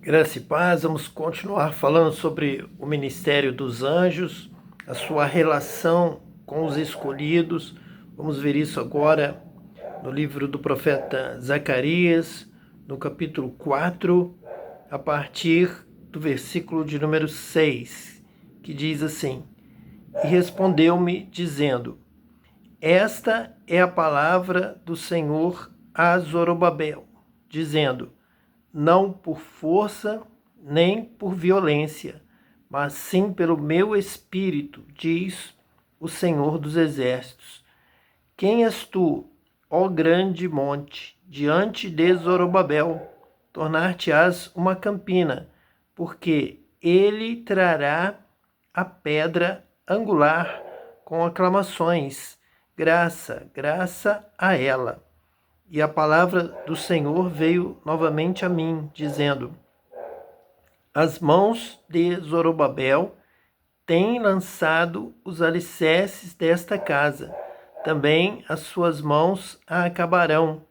Graça e paz, vamos continuar falando sobre o ministério dos anjos, a sua relação com os escolhidos. Vamos ver isso agora no livro do profeta Zacarias, no capítulo 4, a partir do versículo de número 6, que diz assim: E respondeu-me, dizendo: Esta é a palavra do Senhor a Zorobabel, dizendo: Não por força nem por violência, mas sim pelo meu espírito, diz o Senhor dos Exércitos. Quem és tu, ó grande monte, diante de Zorobabel? Tornar-te-ás uma campina, porque ele trará a pedra angular com aclamações. Graça, graça a ela. E a palavra do Senhor veio novamente a mim, dizendo: As mãos de Zorobabel têm lançado os alicerces desta casa. Também as suas mãos a acabarão,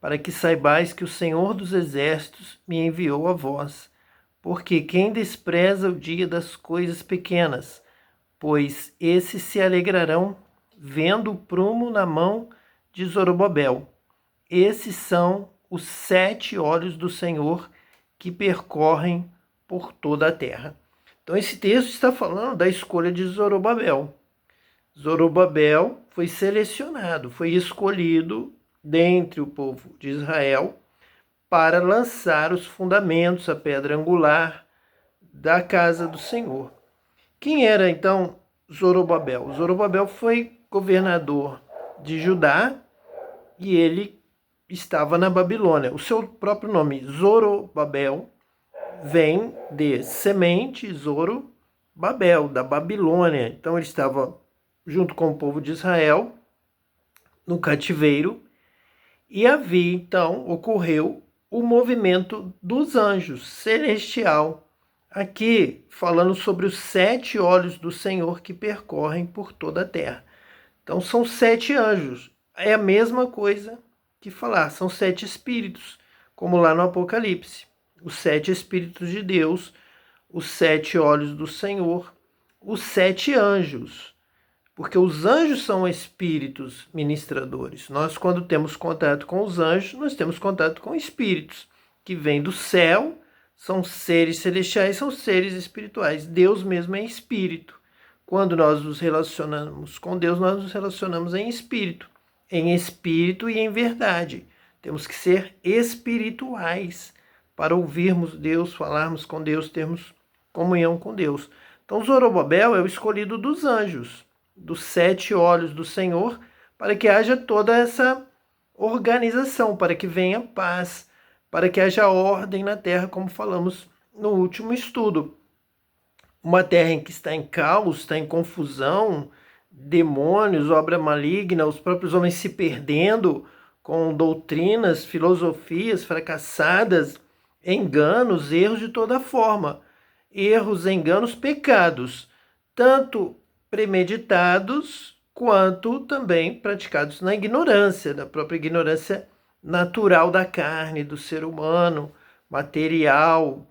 para que saibais que o Senhor dos Exércitos me enviou a vós. Porque quem despreza o dia das coisas pequenas, pois esses se alegrarão vendo o prumo na mão de Zorobabel. Esses são os 7 olhos do Senhor que percorrem por toda a terra. Então, esse texto está falando da escolha de Zorobabel. Zorobabel foi selecionado, foi escolhido dentre o povo de Israel para lançar os fundamentos, a pedra angular da casa do Senhor. Quem era, então, Zorobabel? Zorobabel foi governador de Judá e ele estava na Babilônia. O seu próprio nome, Zorobabel, vem de semente Zorobabel, da Babilônia. Então ele estava junto com o povo de Israel no cativeiro e havia, então, ocorreu o movimento dos anjos celestial. Aqui falando sobre os 7 olhos do Senhor que percorrem por toda a terra. Então são 7 anjos. É a mesma coisa que falar, são 7 espíritos, como lá no Apocalipse. Os 7 espíritos de Deus, os 7 olhos do Senhor, os 7 anjos. Porque os anjos são espíritos ministradores. Nós, quando temos contato com os anjos, nós temos contato com espíritos que vêm do céu, são seres celestiais, são seres espirituais. Deus mesmo é espírito. Quando nós nos relacionamos com Deus, nós nos relacionamos em espírito e em verdade. Temos que ser espirituais para ouvirmos Deus, falarmos com Deus, termos comunhão com Deus. Então, Zorobabel é o escolhido dos anjos, dos 7 olhos do Senhor, para que haja toda essa organização, para que venha paz, para que haja ordem na terra, como falamos no último estudo. Uma terra em que está em caos, está em confusão, demônios, obra maligna, os próprios homens se perdendo com doutrinas, filosofias fracassadas, enganos, erros de toda forma. Erros, enganos, pecados, tanto premeditados quanto também praticados na ignorância, da própria ignorância natural da carne, do ser humano, material,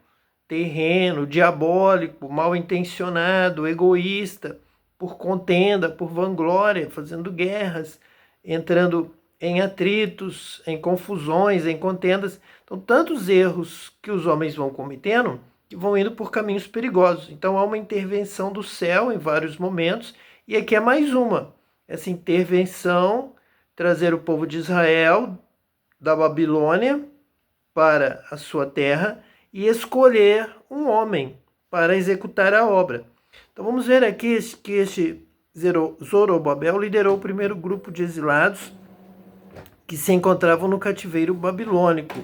terreno, diabólico, mal intencionado, egoísta, por contenda, por vanglória, fazendo guerras, entrando em atritos, em confusões, em contendas. Então, tantos erros que os homens vão cometendo que vão indo por caminhos perigosos. Então, há uma intervenção do céu em vários momentos, e aqui é mais uma. Essa intervenção, trazer o povo de Israel da Babilônia para a sua terra e escolher um homem para executar a obra. Então vamos ver aqui que este Zorobabel liderou o primeiro grupo de exilados que se encontravam no cativeiro babilônico.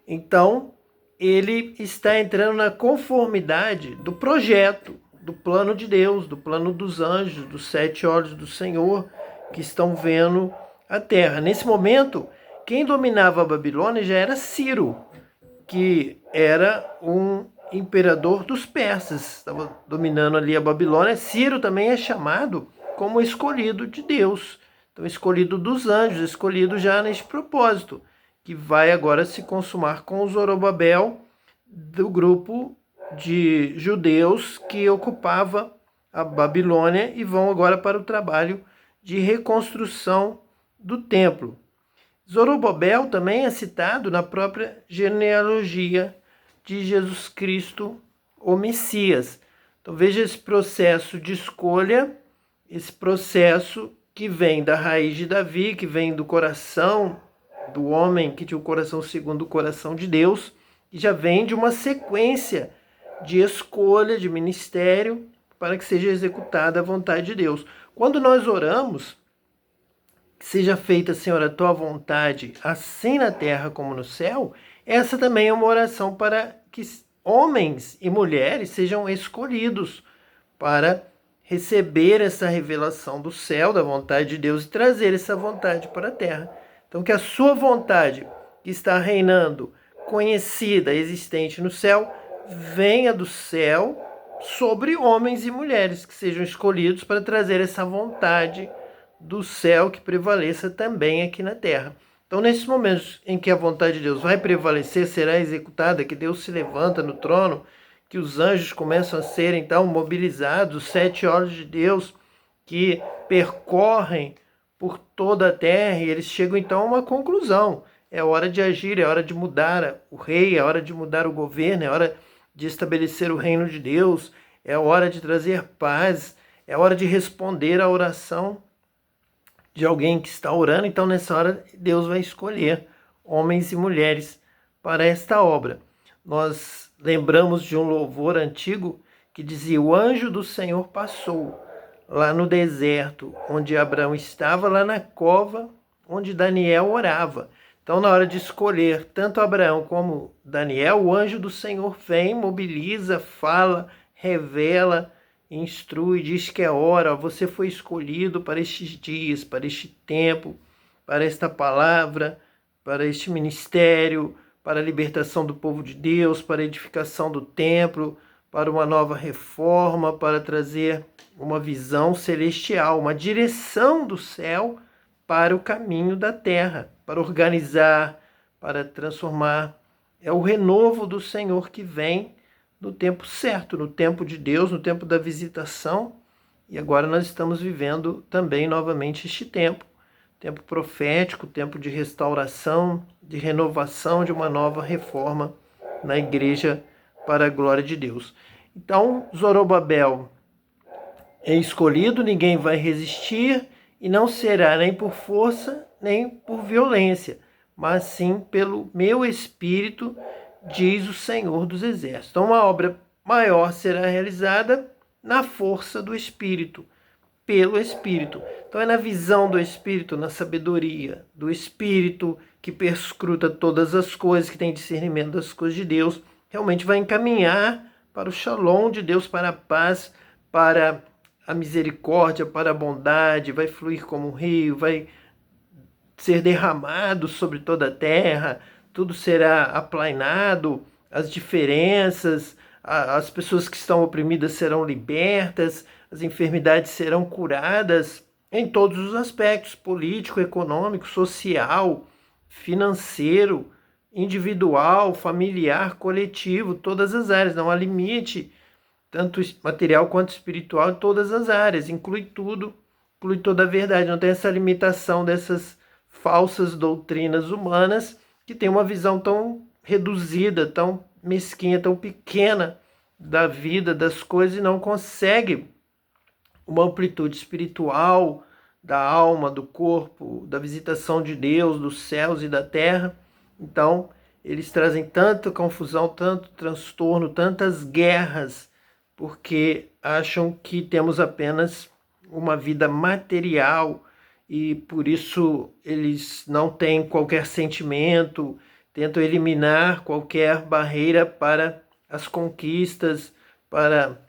Então ele está entrando na conformidade do projeto, do plano de Deus, do plano dos anjos, dos 7 olhos do Senhor que estão vendo a terra. Nesse momento, quem dominava a Babilônia já era Ciro, que era um imperador dos persas, estava dominando ali a Babilônia. Ciro também é chamado como escolhido de Deus, então escolhido dos anjos, escolhido já neste propósito, que vai agora se consumar com Zorobabel do grupo de judeus que ocupava a Babilônia e vão agora para o trabalho de reconstrução do templo. Zorobabel também é citado na própria genealogia de Jesus Cristo, o Messias. Então veja esse processo de escolha, esse processo que vem da raiz de Davi, que vem do coração do homem que tinha o coração segundo o coração de Deus, e já vem de uma sequência de escolha, de ministério, para que seja executada a vontade de Deus. Quando nós oramos, que seja feita, Senhor, a tua vontade, assim na terra como no céu, essa também é uma oração para que homens e mulheres sejam escolhidos para receber essa revelação do céu, da vontade de Deus, e trazer essa vontade para a terra. Então, que a sua vontade, que está reinando, conhecida, existente no céu, venha do céu sobre homens e mulheres que sejam escolhidos para trazer essa vontade do céu que prevaleça também aqui na terra. Então, nesses momentos em que a vontade de Deus vai prevalecer, será executada, que Deus se levanta no trono, que os anjos começam a ser, então, mobilizados, os 7 olhos de Deus que percorrem por toda a terra, e eles chegam, então, a uma conclusão. É hora de agir, é hora de mudar o rei, é hora de mudar o governo, é hora de estabelecer o reino de Deus, é hora de trazer paz, é hora de responder à oração de alguém que está orando. Então, nessa hora, Deus vai escolher homens e mulheres para esta obra. Nós lembramos de um louvor antigo que dizia: o anjo do Senhor passou lá no deserto onde Abraão estava, lá na cova onde Daniel orava. Então, na hora de escolher tanto Abraão como Daniel, o anjo do Senhor vem, mobiliza, fala, revela, instrui, diz que é hora, você foi escolhido para estes dias, para este tempo, para esta palavra, para este ministério, para a libertação do povo de Deus, para a edificação do templo, para uma nova reforma, para trazer uma visão celestial, uma direção do céu para o caminho da terra, para organizar, para transformar. É o renovo do Senhor que vem no tempo certo, no tempo de Deus, no tempo da visitação. E agora nós estamos vivendo também novamente este tempo profético, tempo de restauração, de renovação, de uma nova reforma na igreja para a glória de Deus. Então, Zorobabel é escolhido, ninguém vai resistir, e não será nem por força, nem por violência, mas sim pelo meu Espírito, diz o Senhor dos Exércitos. Então, uma obra maior será realizada na força do Espírito, pelo Espírito. Então, é na visão do Espírito, na sabedoria do Espírito, que perscruta todas as coisas, que tem discernimento das coisas de Deus, realmente vai encaminhar para o shalom de Deus, para a paz, para a misericórdia, para a bondade, vai fluir como um rio, vai ser derramado sobre toda a terra, tudo será aplainado, as diferenças, as pessoas que estão oprimidas serão libertas, as enfermidades serão curadas em todos os aspectos, político, econômico, social, financeiro, individual, familiar, coletivo, todas as áreas. Não há limite, tanto material quanto espiritual, em todas as áreas, inclui tudo, inclui toda a verdade. Não tem essa limitação dessas falsas doutrinas humanas que tem uma visão tão reduzida, tão mesquinha, tão pequena da vida, das coisas, e não consegue uma amplitude espiritual da alma, do corpo, da visitação de Deus, dos céus e da terra. Então, eles trazem tanta confusão, tanto transtorno, tantas guerras, porque acham que temos apenas uma vida material e por isso eles não têm qualquer sentimento, tentam eliminar qualquer barreira para as conquistas, para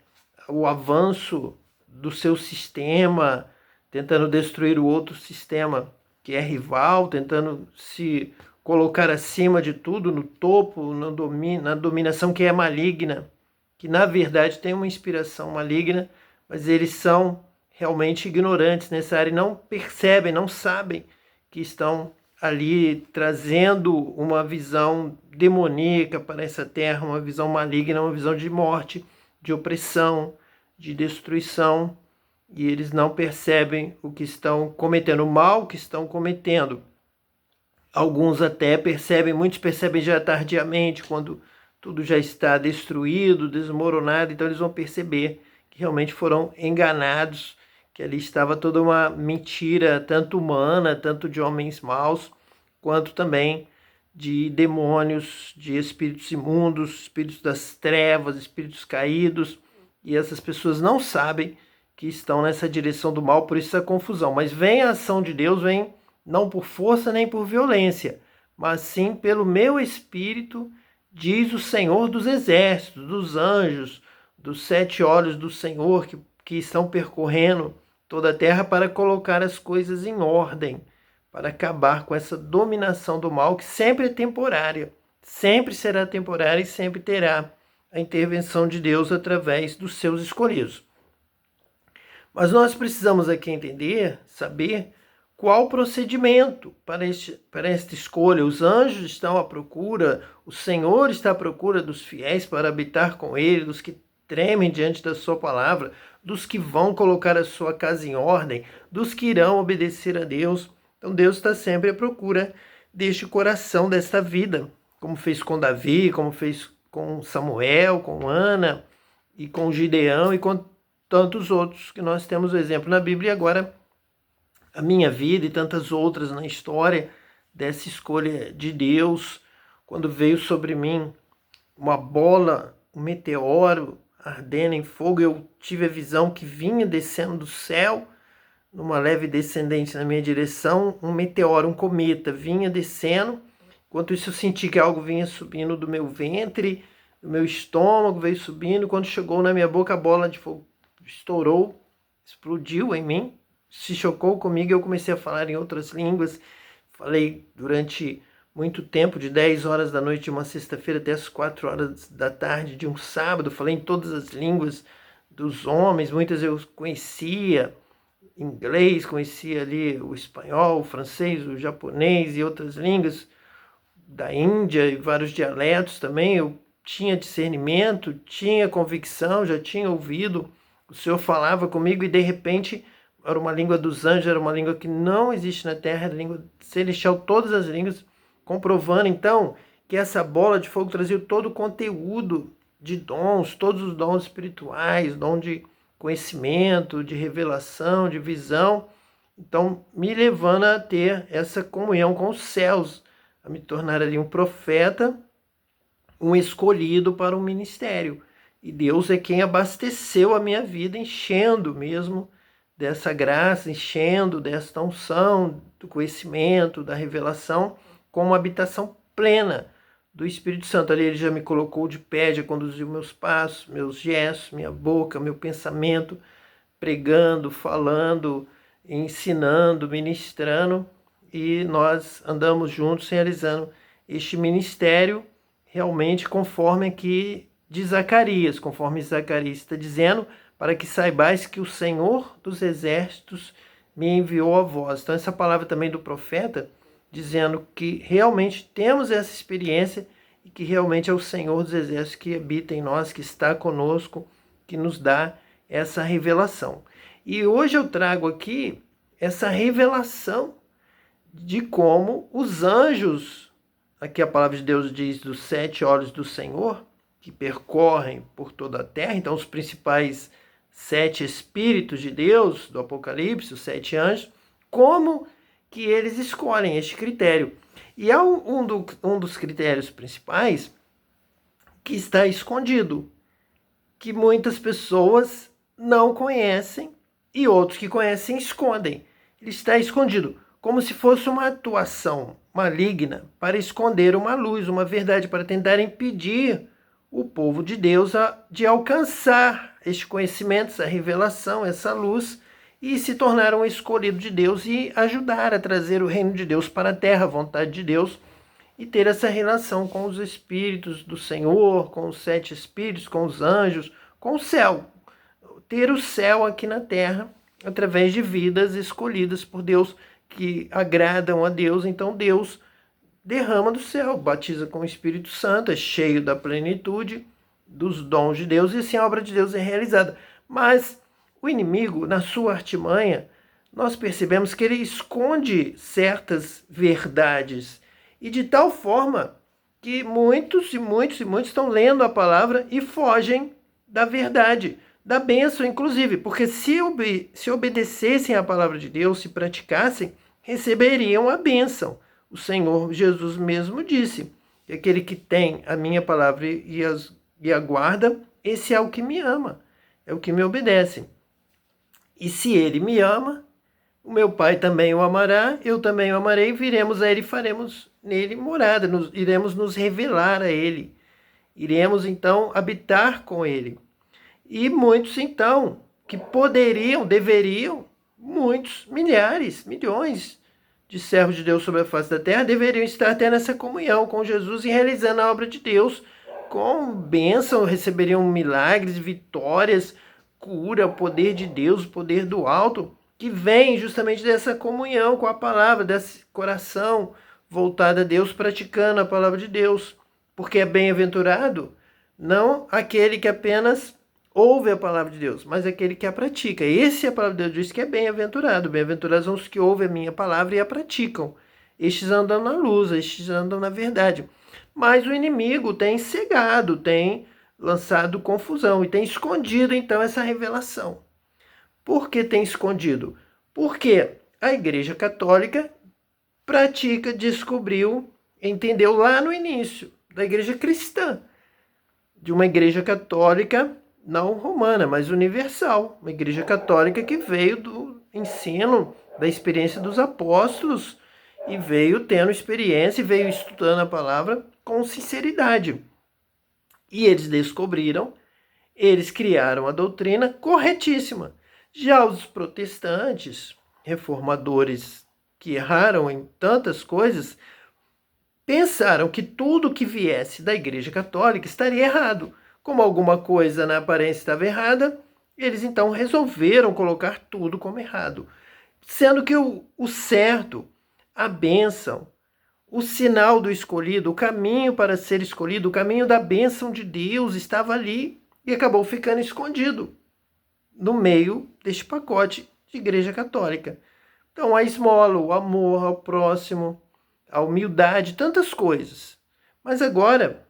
o avanço do seu sistema, tentando destruir o outro sistema que é rival, tentando se colocar acima de tudo, no topo, na dominação que é maligna, que na verdade tem uma inspiração maligna, mas eles são realmente ignorantes nessa área e não percebem, não sabem que estão ali trazendo uma visão demoníaca para essa terra, uma visão maligna, uma visão de morte, de opressão, de destruição, e eles não percebem o que estão cometendo, o mal que estão cometendo. Alguns até percebem, muitos percebem já tardiamente, quando tudo já está destruído, desmoronado, então eles vão perceber que realmente foram enganados, que ali estava toda uma mentira, tanto humana, tanto de homens maus, quanto também de demônios, de espíritos imundos, espíritos das trevas, espíritos caídos, e essas pessoas não sabem que estão nessa direção do mal, por isso a confusão. Mas vem a ação de Deus, vem não por força nem por violência, mas sim pelo meu espírito, diz o Senhor dos exércitos, dos anjos, dos 7 olhos do Senhor que estão percorrendo toda a terra para colocar as coisas em ordem, para acabar com essa dominação do mal que sempre é temporária, sempre será temporária e sempre terá a intervenção de Deus através dos seus escolhidos. Mas nós precisamos aqui entender, saber qual o procedimento para esta escolha. Os anjos estão à procura, o Senhor está à procura dos fiéis para habitar com Ele, dos que tremem diante da sua palavra, dos que vão colocar a sua casa em ordem, dos que irão obedecer a Deus. Então Deus está sempre à procura deste coração, desta vida, como fez com Davi, como fez com Samuel, com Ana, e com Gideão, e com tantos outros que nós temos o exemplo na Bíblia. E agora a minha vida e tantas outras na história dessa escolha de Deus, quando veio sobre mim uma bola, um meteoro ardendo em fogo, eu tive a visão que vinha descendo do céu, numa leve descendente na minha direção, um meteoro, um cometa, vinha descendo. Enquanto isso eu senti que algo vinha subindo do meu ventre, do meu estômago, veio subindo. Quando chegou na minha boca, a bola de fogo estourou, explodiu em mim, se chocou comigo e eu comecei a falar em outras línguas. Falei durante muito tempo, de 10 horas da noite de uma sexta-feira até as 4 horas da tarde de um sábado. Falei em todas as línguas dos homens, muitas eu conhecia, inglês, conhecia ali o espanhol, o francês, o japonês e outras línguas da Índia e vários dialetos também. Eu tinha discernimento, tinha convicção, já tinha ouvido, o Senhor falava comigo e de repente era uma língua dos anjos, era uma língua que não existe na terra, era a língua celestial, todas as línguas, comprovando então que essa bola de fogo trazia todo o conteúdo de dons, todos os dons espirituais, dom de conhecimento, de revelação, de visão, então me levando a ter essa comunhão com os céus, a me tornar ali um profeta, um escolhido para um ministério. E Deus é quem abasteceu a minha vida, enchendo mesmo dessa graça, enchendo desta unção, do conhecimento, da revelação, com uma habitação plena do Espírito Santo. Ali Ele já me colocou de pé, já conduziu meus passos, meus gestos, minha boca, meu pensamento, pregando, falando, ensinando, ministrando, e nós andamos juntos realizando este ministério realmente conforme aqui de Zacarias, conforme Zacarias está dizendo, para que saibais que o Senhor dos exércitos me enviou a vós. Então essa palavra também do profeta, dizendo que realmente temos essa experiência e que realmente é o Senhor dos exércitos que habita em nós, que está conosco, que nos dá essa revelação. E hoje eu trago aqui essa revelação de como os anjos, aqui a palavra de Deus diz dos 7 olhos do Senhor, que percorrem por toda a terra, então os principais 7 espíritos de Deus do Apocalipse, os 7 anjos, como que eles escolhem este critério. E há um dos critérios principais que está escondido, que muitas pessoas não conhecem e outros que conhecem escondem. Ele está escondido, como se fosse uma atuação maligna para esconder uma luz, uma verdade, para tentar impedir o povo de Deus de alcançar este conhecimento, essa revelação, essa luz, e se tornar um escolhido de Deus e ajudar a trazer o reino de Deus para a terra, a vontade de Deus, e ter essa relação com os espíritos do Senhor, com os 7 espíritos, com os anjos, com o céu. Ter o céu aqui na terra através de vidas escolhidas por Deus, que agradam a Deus, então Deus derrama do céu, batiza com o Espírito Santo, é cheio da plenitude dos dons de Deus, e assim a obra de Deus é realizada. Mas o inimigo, na sua artimanha, nós percebemos que ele esconde certas verdades, e de tal forma que muitos estão lendo a palavra e fogem da verdade, da bênção, inclusive, porque se obedecessem à palavra de Deus, se praticassem, receberiam a bênção. O Senhor Jesus mesmo disse que aquele que tem a minha palavra e a guarda, esse é o que me ama, é o que me obedece. E se ele me ama, o meu Pai também o amará, eu também o amarei, viremos a ele e faremos nele morada, iremos nos revelar a ele, iremos então habitar com ele. E muitos então, que deveriam, muitos, milhares, milhões de servos de Deus sobre a face da terra, deveriam estar tendo essa comunhão com Jesus e realizando a obra de Deus com bênção, receberiam milagres, vitórias, cura, o poder de Deus, o poder do alto, que vem justamente dessa comunhão com a palavra, desse coração voltado a Deus, praticando a palavra de Deus. Porque é bem-aventurado não aquele que apenas ouve a palavra de Deus, mas aquele que a pratica. Esse a palavra de Deus diz que é bem-aventurado. Bem-aventurados são os que ouvem a minha palavra e a praticam. Estes andam na luz, estes andam na verdade. Mas o inimigo tem cegado, tem lançado confusão e tem escondido então essa revelação. Por que tem escondido? Porque a Igreja Católica descobriu, entendeu lá no início da Igreja Cristã, de uma Igreja Católica não romana, mas universal, uma Igreja Católica que veio do ensino, da experiência dos apóstolos e veio tendo experiência e veio estudando a palavra com sinceridade. E eles descobriram, eles criaram a doutrina corretíssima. Já os protestantes, reformadores que erraram em tantas coisas, pensaram que tudo que viesse da Igreja Católica estaria errado. Como alguma coisa na aparência estava errada, eles então resolveram colocar tudo como errado. Sendo que o certo, a bênção, o sinal do escolhido, o caminho para ser escolhido, o caminho da bênção de Deus estava ali e acabou ficando escondido no meio deste pacote de Igreja Católica. Então, a esmola, o amor ao próximo, a humildade, tantas coisas. Mas agora,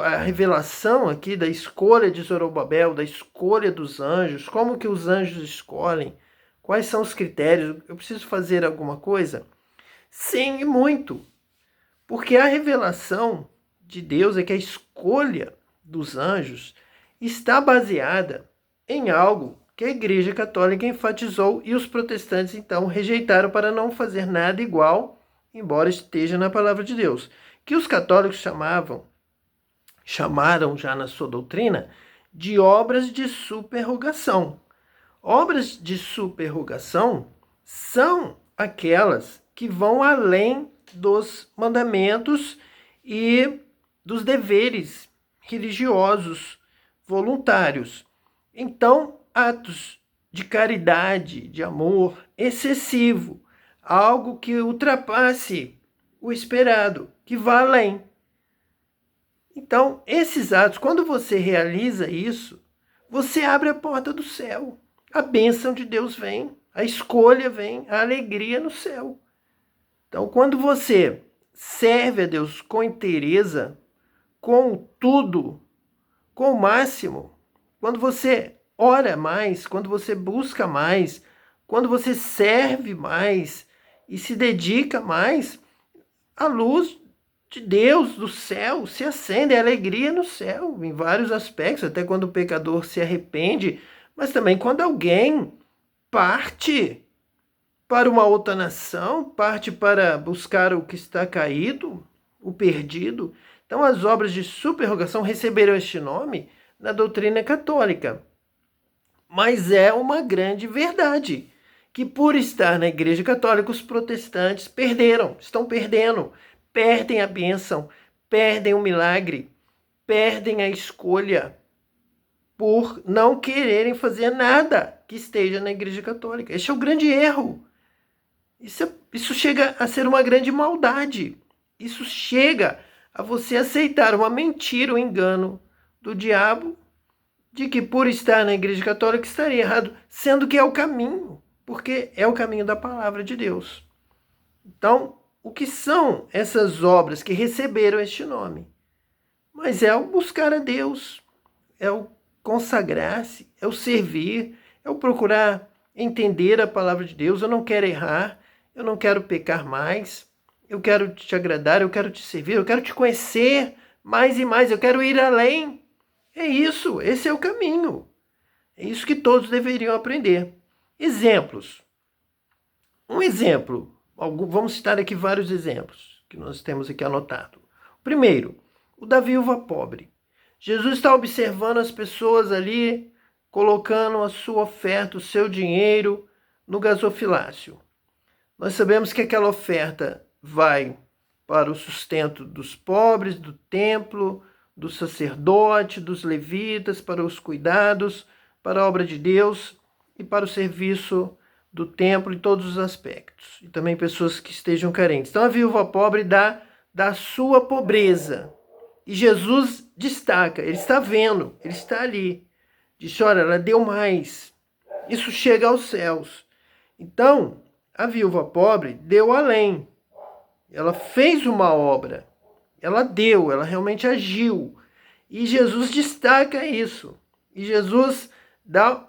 a revelação aqui da escolha de Zorobabel, da escolha dos anjos, como que os anjos escolhem, quais são os critérios, eu preciso fazer alguma coisa? Sim, e muito. Porque a revelação de Deus é que a escolha dos anjos está baseada em algo que a Igreja Católica enfatizou e os protestantes, então, rejeitaram para não fazer nada igual, embora esteja na palavra de Deus. Que os católicos chamaram já na sua doutrina de obras de superrogação. Obras de superrogação são aquelas que vão além dos mandamentos e dos deveres religiosos voluntários. Então, atos de caridade, de amor excessivo, algo que ultrapasse o esperado, que vá além. Então, esses atos, quando você realiza isso, você abre a porta do céu. A bênção de Deus vem, a escolha vem, a alegria no céu. Então, quando você serve a Deus com inteireza, com tudo, com o máximo, quando você ora mais, quando você busca mais, quando você serve mais e se dedica mais, a luz de Deus, do céu, se acende, a alegria no céu, em vários aspectos, até quando o pecador se arrepende, mas também quando alguém parte para uma outra nação, parte para buscar o que está caído, o perdido. Então, as obras de superrogação receberam este nome na doutrina católica. Mas é uma grande verdade que, por estar na Igreja Católica, os protestantes estão perdendo, perdem a bênção, perdem o milagre, perdem a escolha por não quererem fazer nada que esteja na Igreja Católica. Este é o grande erro. Isso Isso chega a ser uma grande maldade. Isso chega a você aceitar uma mentira, um engano do diabo, de que por estar na Igreja Católica estaria errado, sendo que é o caminho, porque é o caminho da palavra de Deus. Então, o que são essas obras que receberam este nome? Mas é o buscar a Deus, é o consagrar-se, é o servir, é o procurar entender a palavra de Deus. Eu não quero errar, eu não quero pecar mais, eu quero te agradar, eu quero te servir, eu quero te conhecer mais e mais, eu quero ir além. É isso, esse é o caminho. É isso que todos deveriam aprender. Exemplos. Um exemplo, vamos citar aqui vários exemplos que nós temos aqui anotado. Primeiro, o da viúva pobre. Jesus está observando as pessoas ali, colocando a sua oferta, o seu dinheiro no gasofilácio. Nós sabemos que aquela oferta vai para o sustento dos pobres, do templo, do sacerdote, dos levitas, para os cuidados, para a obra de Deus e para o serviço do templo em todos os aspectos. E também pessoas que estejam carentes. Então a viúva pobre dá da sua pobreza. E Jesus destaca, ele está vendo, ele está ali. Diz, olha, ela deu mais. Isso chega aos céus. Então, a viúva pobre deu além. Ela fez uma obra. Ela deu, ela realmente agiu. E Jesus destaca isso. E Jesus dá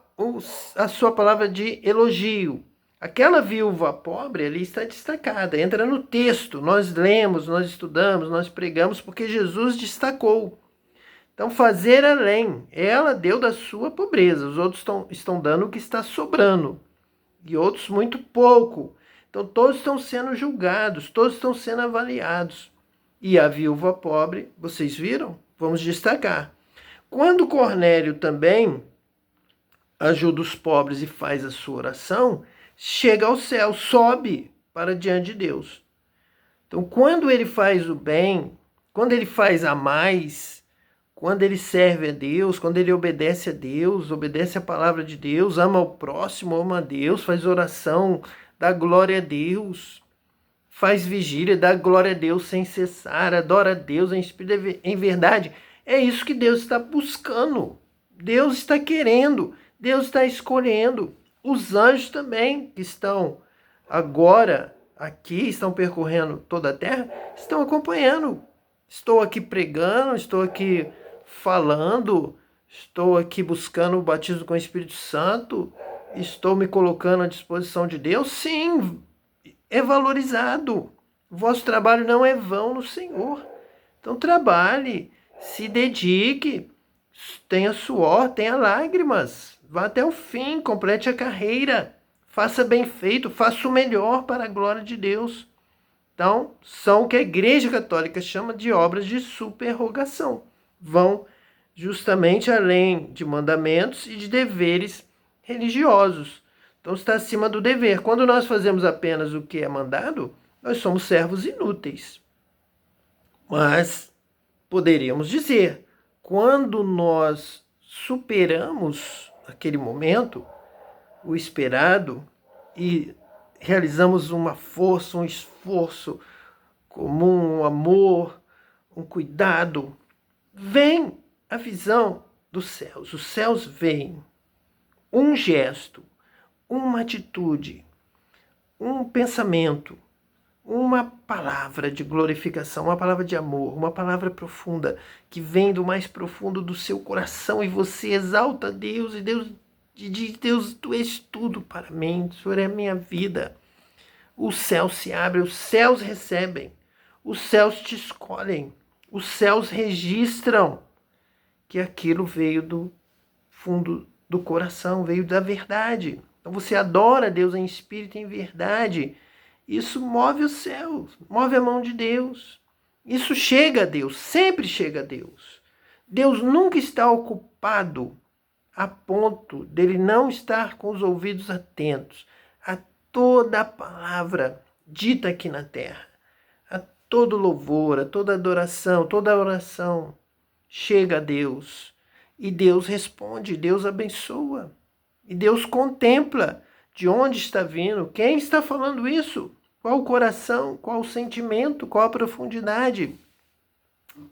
a sua palavra de elogio. Aquela viúva pobre ali está destacada, entra no texto. Nós lemos, nós estudamos, nós pregamos, porque Jesus destacou. Então, fazer além. Ela deu da sua pobreza. Os outros estão dando o que está sobrando. E outros muito pouco. Então, todos estão sendo julgados, todos estão sendo avaliados. E a viúva pobre, vocês viram? Vamos destacar. Quando Cornélio também ajuda os pobres e faz a sua oração, chega ao céu, sobe para diante de Deus. Então, quando ele faz o bem, quando ele faz a mais, quando ele serve a Deus, quando ele obedece a Deus, obedece a palavra de Deus, ama o próximo, ama a Deus, faz oração, dá glória a Deus, faz vigília, dá glória a Deus sem cessar, adora a Deus em espírito em verdade. É isso que Deus está buscando. Deus está querendo. Deus está escolhendo. Os anjos também, que estão agora aqui, estão percorrendo toda a terra, estão acompanhando. Estou aqui pregando, estou aqui falando, estou aqui buscando o batismo com o Espírito Santo, estou me colocando à disposição de Deus. Sim, é valorizado. O vosso trabalho não é vão no Senhor. Então trabalhe, se dedique, tenha suor, tenha lágrimas. Vá até o fim, complete a carreira. Faça bem feito, faça o melhor para a glória de Deus. Então, são o que a Igreja Católica chama de obras de superrogação. Vão justamente além de mandamentos e de deveres religiosos. Então, está acima do dever. Quando nós fazemos apenas o que é mandado, nós somos servos inúteis. Mas poderíamos dizer, quando nós superamos aquele momento, o esperado, e realizamos uma força, um esforço comum, um amor, um cuidado, vem a visão dos céus. Os céus veem um gesto, uma atitude, um pensamento, uma palavra de glorificação, uma palavra de amor, uma palavra profunda que vem do mais profundo do seu coração e você exalta Deus e Deus diz, Deus, tu és tudo para mim, o Senhor é a minha vida. Os céus se abrem, os céus recebem, os céus te escolhem, os céus registram que aquilo veio do fundo do coração, veio da verdade. Então você adora Deus em espírito e em verdade. Isso move os céus, move a mão de Deus. Isso chega a Deus, sempre chega a Deus. Deus nunca está ocupado a ponto dele não estar com os ouvidos atentos a toda a palavra dita aqui na terra, a todo louvor, a toda adoração, toda oração chega a Deus. E Deus responde, Deus abençoa. E Deus contempla de onde está vindo, quem está falando isso. Qual o coração, qual o sentimento, qual a profundidade.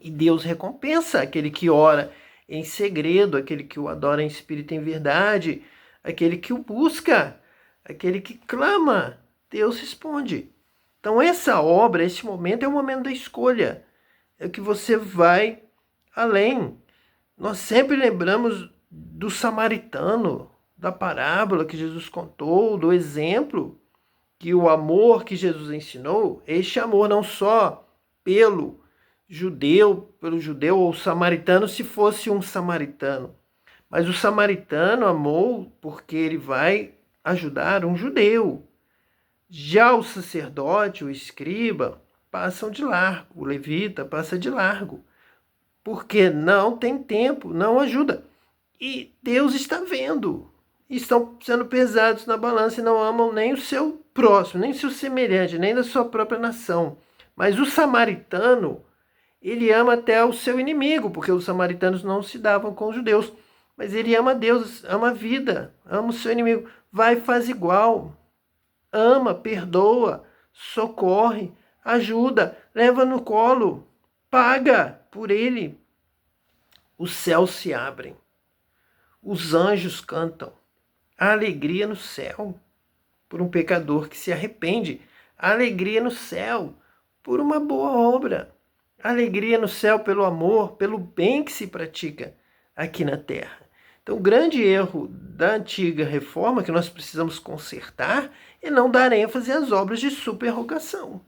E Deus recompensa aquele que ora em segredo, aquele que o adora em espírito e em verdade, aquele que o busca, aquele que clama. Deus responde. Então essa obra, esse momento é o momento da escolha. É que você vai além. Nós sempre lembramos do samaritano, da parábola que Jesus contou, do exemplo que o amor que Jesus ensinou, este amor não só pelo judeu ou samaritano, se fosse um samaritano, mas o samaritano amou porque ele vai ajudar um judeu. Já o sacerdote, o escriba, passam de largo, o levita passa de largo, porque não tem tempo, não ajuda. E Deus está vendo. Estão sendo pesados na balança e não amam nem o seu próximo, nem o seu semelhante, nem da sua própria nação. Mas o samaritano, ele ama até o seu inimigo, porque os samaritanos não se davam com os judeus. Mas ele ama Deus, ama a vida, ama o seu inimigo. Vai e faz igual. Ama, perdoa, socorre, ajuda, leva no colo, paga por ele. Os céus se abrem. Os anjos cantam. A alegria no céu por um pecador que se arrepende. A alegria no céu por uma boa obra. A alegria no céu pelo amor, pelo bem que se pratica aqui na terra. Então, o grande erro da antiga reforma que nós precisamos consertar é não dar ênfase às obras de superrogação.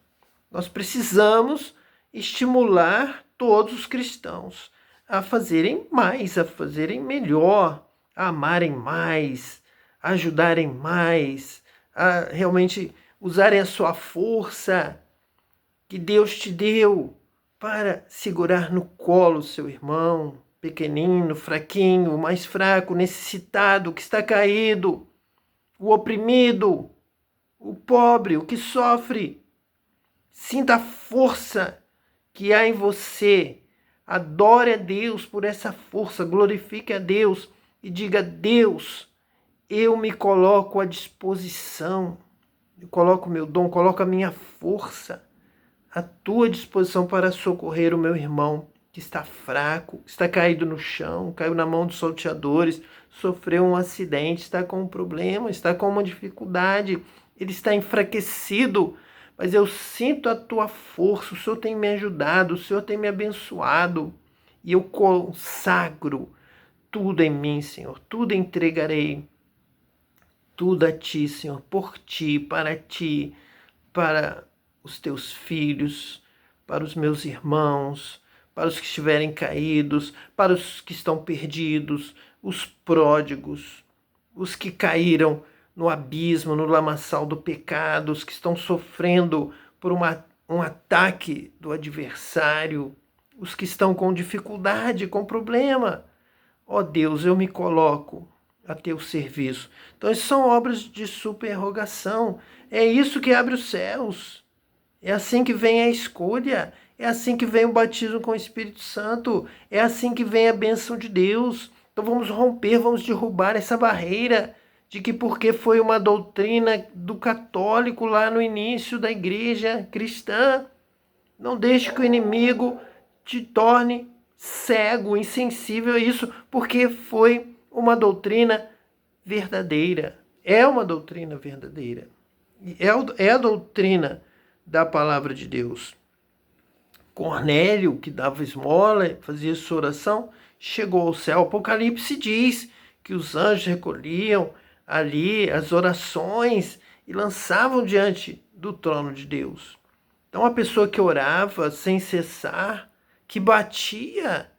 Nós precisamos estimular todos os cristãos a fazerem mais, a fazerem melhor, a amarem mais, a ajudarem mais, a realmente usarem a sua força que Deus te deu para segurar no colo o seu irmão, pequenino, fraquinho, o mais fraco, necessitado, que está caído, o oprimido, o pobre, o que sofre. Sinta a força que há em você. Adore a Deus por essa força, glorifique a Deus e diga: Deus, eu me coloco à disposição, eu coloco o meu dom, coloco a minha força à tua disposição para socorrer o meu irmão que está fraco, está caído no chão, caiu na mão dos salteadores, sofreu um acidente, está com um problema, está com uma dificuldade, ele está enfraquecido, mas eu sinto a tua força, o Senhor tem me ajudado, o Senhor tem me abençoado, e eu consagro tudo em mim, Senhor, tudo entregarei, tudo a ti, Senhor, por ti, para os teus filhos, para os meus irmãos, para os que estiverem caídos, para os que estão perdidos, os pródigos, os que caíram no abismo, no lamaçal do pecado, os que estão sofrendo por um ataque do adversário, os que estão com dificuldade, com problema. Ó Deus, eu me coloco a teu serviço. Então, isso são obras de superrogação. É isso que abre os céus. É assim que vem a escolha. É assim que vem o batismo com o Espírito Santo. É assim que vem a bênção de Deus. Então vamos romper, vamos derrubar essa barreira de que porque foi uma doutrina do católico lá no início da igreja cristã, não deixe que o inimigo te torne cego, insensível a isso, porque foi uma doutrina verdadeira. É uma doutrina verdadeira. É a doutrina da palavra de Deus. Cornélio, que dava esmola, fazia sua oração, chegou ao céu. O Apocalipse diz que os anjos recolhiam ali as orações e lançavam diante do trono de Deus. Então, a pessoa que orava sem cessar, que batia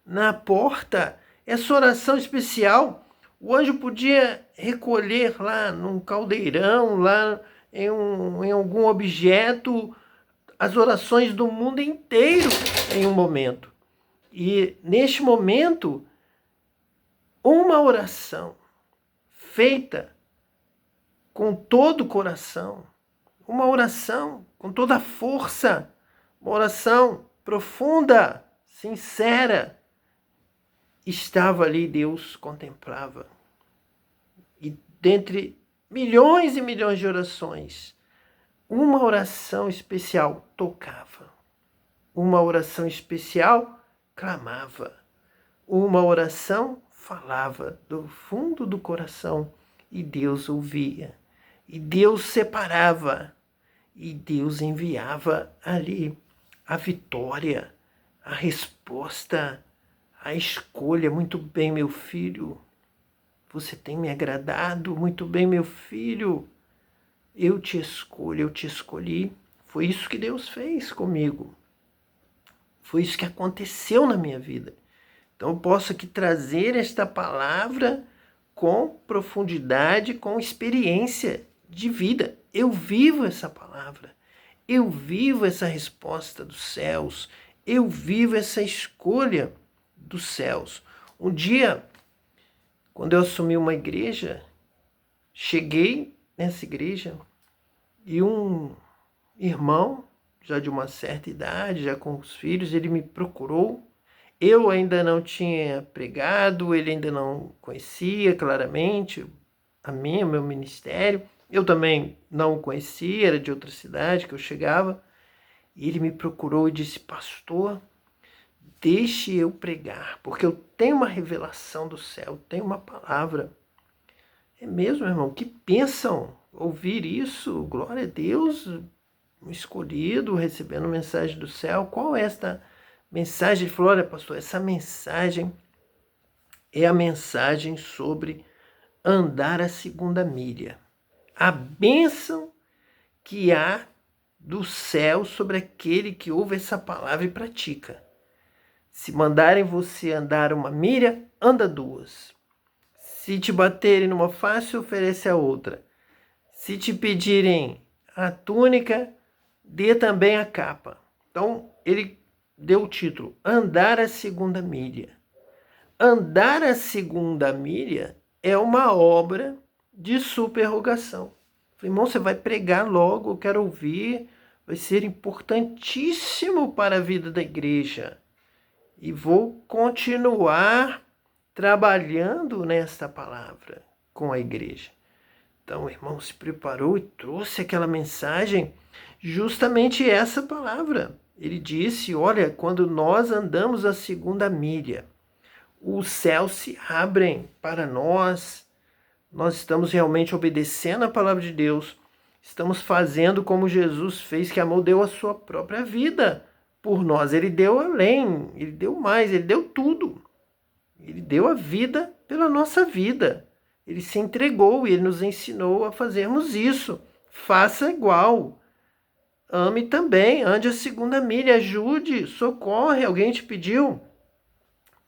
na porta, essa oração especial, o anjo podia recolher lá num caldeirão, lá em algum objeto, as orações do mundo inteiro em um momento. E neste momento, uma oração feita com todo o coração, uma oração com toda a força, uma oração profunda, sincera, estava ali, Deus contemplava. E dentre milhões e milhões de orações, uma oração especial tocava. Uma oração especial clamava. Uma oração falava do fundo do coração e Deus ouvia. E Deus separava. E Deus enviava ali a vitória, a resposta, a escolha. Muito bem, meu filho. Você tem me agradado. Muito bem, meu filho. Eu te escolho, eu te escolhi. Foi isso que Deus fez comigo. Foi isso que aconteceu na minha vida. Então eu posso aqui trazer esta palavra com profundidade, com experiência de vida. Eu vivo essa palavra. Eu vivo essa resposta dos céus. Eu vivo essa escolha dos céus. Um dia, quando eu assumi uma igreja, cheguei nessa igreja e um irmão, já de uma certa idade, já com os filhos, ele me procurou. Eu ainda não tinha pregado, ele ainda não conhecia claramente o meu ministério. Eu também não o conhecia, era de outra cidade que eu chegava. E ele me procurou e disse: pastor, deixe eu pregar, porque eu tenho uma revelação do céu, tenho uma palavra. É mesmo, irmão? Que pensam ouvir isso? Glória a Deus, um escolhido recebendo mensagem do céu. Qual é esta mensagem? Ele falou: olha, pastor, essa mensagem é a mensagem sobre andar a segunda milha. A bênção que há do céu sobre aquele que ouve essa palavra e pratica. Se mandarem você andar uma milha, anda duas. Se te baterem numa face, oferece a outra. Se te pedirem a túnica, dê também a capa. Então, ele deu o título: Andar a segunda milha. Andar a segunda milha é uma obra de superrogação. Falei: irmão, você vai pregar logo, eu quero ouvir, vai ser importantíssimo para a vida da igreja. E vou continuar trabalhando nesta palavra com a igreja. Então o irmão se preparou e trouxe aquela mensagem, justamente essa palavra. Ele disse: olha, quando nós andamos a segunda milha, os céus se abrem para nós. Nós estamos realmente obedecendo a palavra de Deus. Estamos fazendo como Jesus fez, que amou, deu a sua própria vida por nós. Ele deu além, ele deu mais, ele deu tudo. Ele deu a vida pela nossa vida. Ele se entregou e ele nos ensinou a fazermos isso. Faça igual. Ame também, ande a segunda milha, ajude, socorre. Alguém te pediu?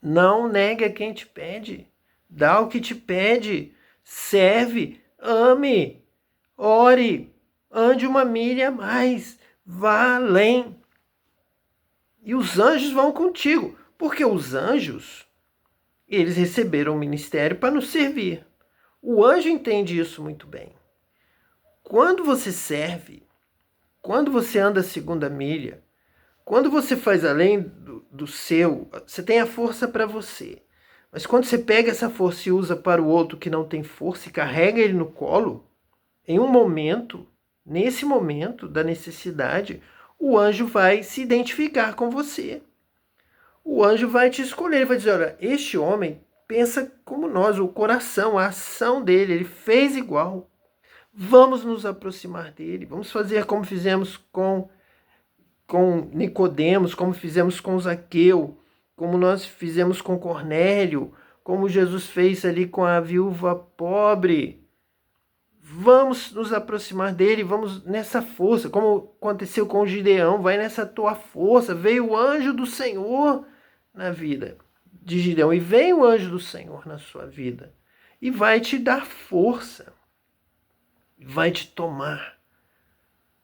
Não negue a quem te pede. Dá o que te pede. Serve, ame, ore, ande uma milha a mais, vá além. E os anjos vão contigo, porque os anjos, eles receberam o ministério para nos servir. O anjo entende isso muito bem. Quando você serve, quando você anda a segunda milha, quando você faz além do seu, você tem a força para você. Mas quando você pega essa força e usa para o outro que não tem força e carrega ele no colo, em um momento, nesse momento da necessidade, o anjo vai se identificar com você. O anjo vai te escolher, ele vai dizer: olha, este homem pensa como nós, o coração, a ação dele, ele fez igual. Vamos nos aproximar dele, vamos fazer como fizemos com Nicodemos, como fizemos com Zaqueu, como nós fizemos com Cornélio, como Jesus fez ali com a viúva pobre. Vamos nos aproximar dele, vamos nessa força, como aconteceu com Gideão, vai nessa tua força. Veio o anjo do Senhor na vida de Gideão, e vem o anjo do Senhor na sua vida, e vai te dar força, vai te tomar,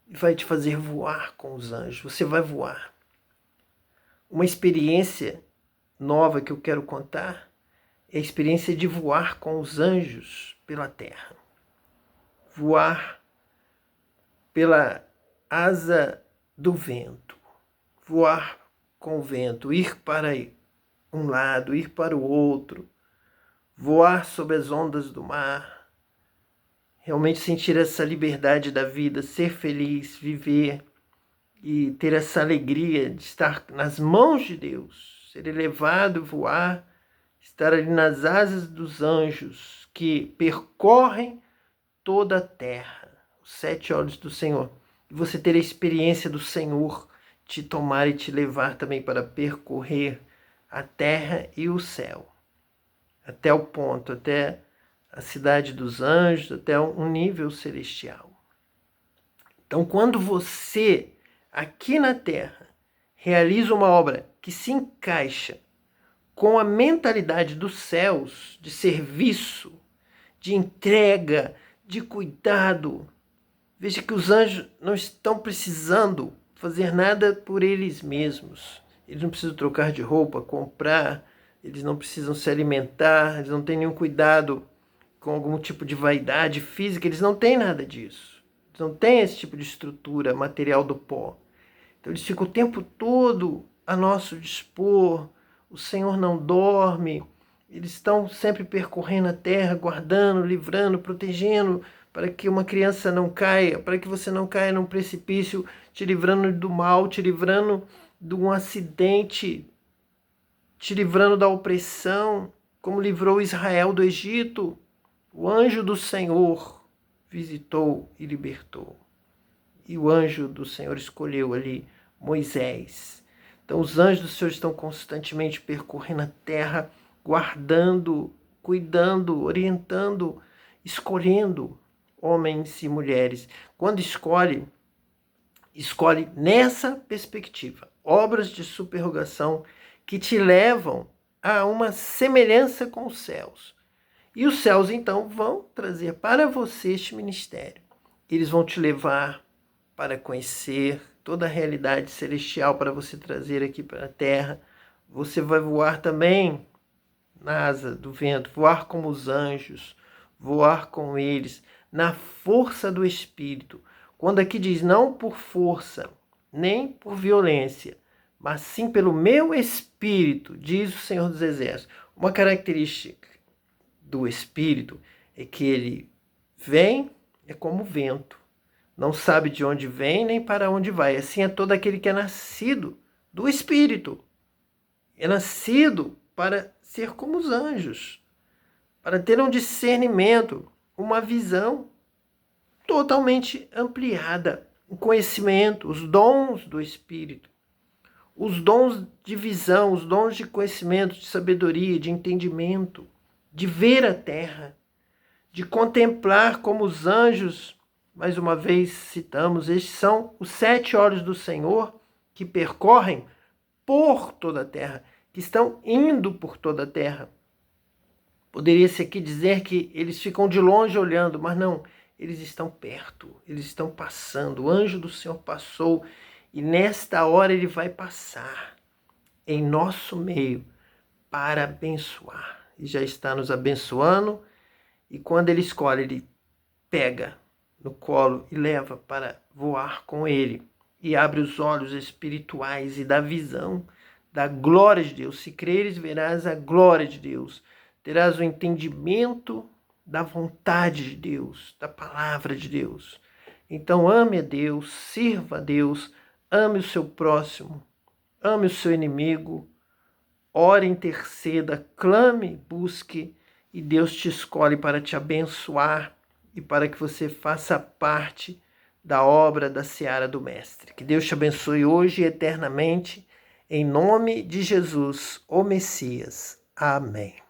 e vai te fazer voar com os anjos. Você vai voar. Uma experiência nova que eu quero contar é a experiência de voar com os anjos pela terra. Voar pela asa do vento. Voar com o vento. Ir para um lado, ir para o outro. Voar sob as ondas do mar. realmente sentir essa liberdade da vida, ser feliz, viver e ter essa alegria de estar nas mãos de Deus, ser elevado, voar, estar ali nas asas dos anjos que percorrem toda a terra, os 7 olhos do Senhor. E você ter a experiência do Senhor te tomar e te levar também para percorrer a terra e o céu, até o ponto, até a cidade dos anjos, até um nível celestial. Então, quando você, aqui na terra, realiza uma obra que se encaixa com a mentalidade dos céus, de serviço, de entrega, de cuidado, veja que os anjos não estão precisando fazer nada por eles mesmos. Eles não precisam trocar de roupa, comprar, eles não precisam se alimentar, eles não têm nenhum cuidado com algum tipo de vaidade física, eles não têm nada disso. Eles não têm esse tipo de estrutura material do pó. Então eles ficam o tempo todo a nosso dispor, o Senhor não dorme, eles estão sempre percorrendo a terra, guardando, livrando, protegendo, para que uma criança não caia, para que você não caia num precipício, te livrando do mal, te livrando de um acidente, te livrando da opressão, como livrou Israel do Egito. O anjo do Senhor visitou e libertou. E o anjo do Senhor escolheu ali Moisés. Então os anjos do Senhor estão constantemente percorrendo a terra, guardando, cuidando, orientando, escolhendo homens e mulheres. Quando escolhe nessa perspectiva, obras de subrogação que te levam a uma semelhança com os céus. E os céus, então, vão trazer para você este ministério. Eles vão te levar para conhecer toda a realidade celestial para você trazer aqui para a terra. Você vai voar também na asa do vento, voar como os anjos, voar com eles, na força do Espírito. Quando aqui diz não por força, nem por violência, mas sim pelo meu Espírito, diz o Senhor dos Exércitos. Uma característica do Espírito é que ele vem, é como o vento. Não sabe de onde vem nem para onde vai. Assim é todo aquele que é nascido do Espírito. É nascido para ser como os anjos, para ter um discernimento, uma visão totalmente ampliada, o conhecimento, os dons do Espírito, os dons de visão, os dons de conhecimento, de sabedoria, de entendimento, de ver a terra, de contemplar como os anjos. Mais uma vez citamos, estes são os 7 olhos do Senhor que percorrem por toda a terra, que estão indo por toda a terra. Poderia-se aqui dizer que eles ficam de longe olhando, mas não, eles estão perto, eles estão passando. O anjo do Senhor passou e nesta hora ele vai passar em nosso meio para abençoar. E já está nos abençoando, e quando ele escolhe, ele pega no colo e leva para voar com ele. E abre os olhos espirituais e dá visão da glória de Deus. Se creres, verás a glória de Deus. Terás o entendimento da vontade de Deus, da palavra de Deus. Então ame a Deus, sirva a Deus, ame o seu próximo, ame o seu inimigo, ore, interceda, clame, busque, e Deus te escolhe para te abençoar e para que você faça parte da obra da seara do Mestre. Que Deus te abençoe hoje e eternamente, em nome de Jesus, o Messias. Amém.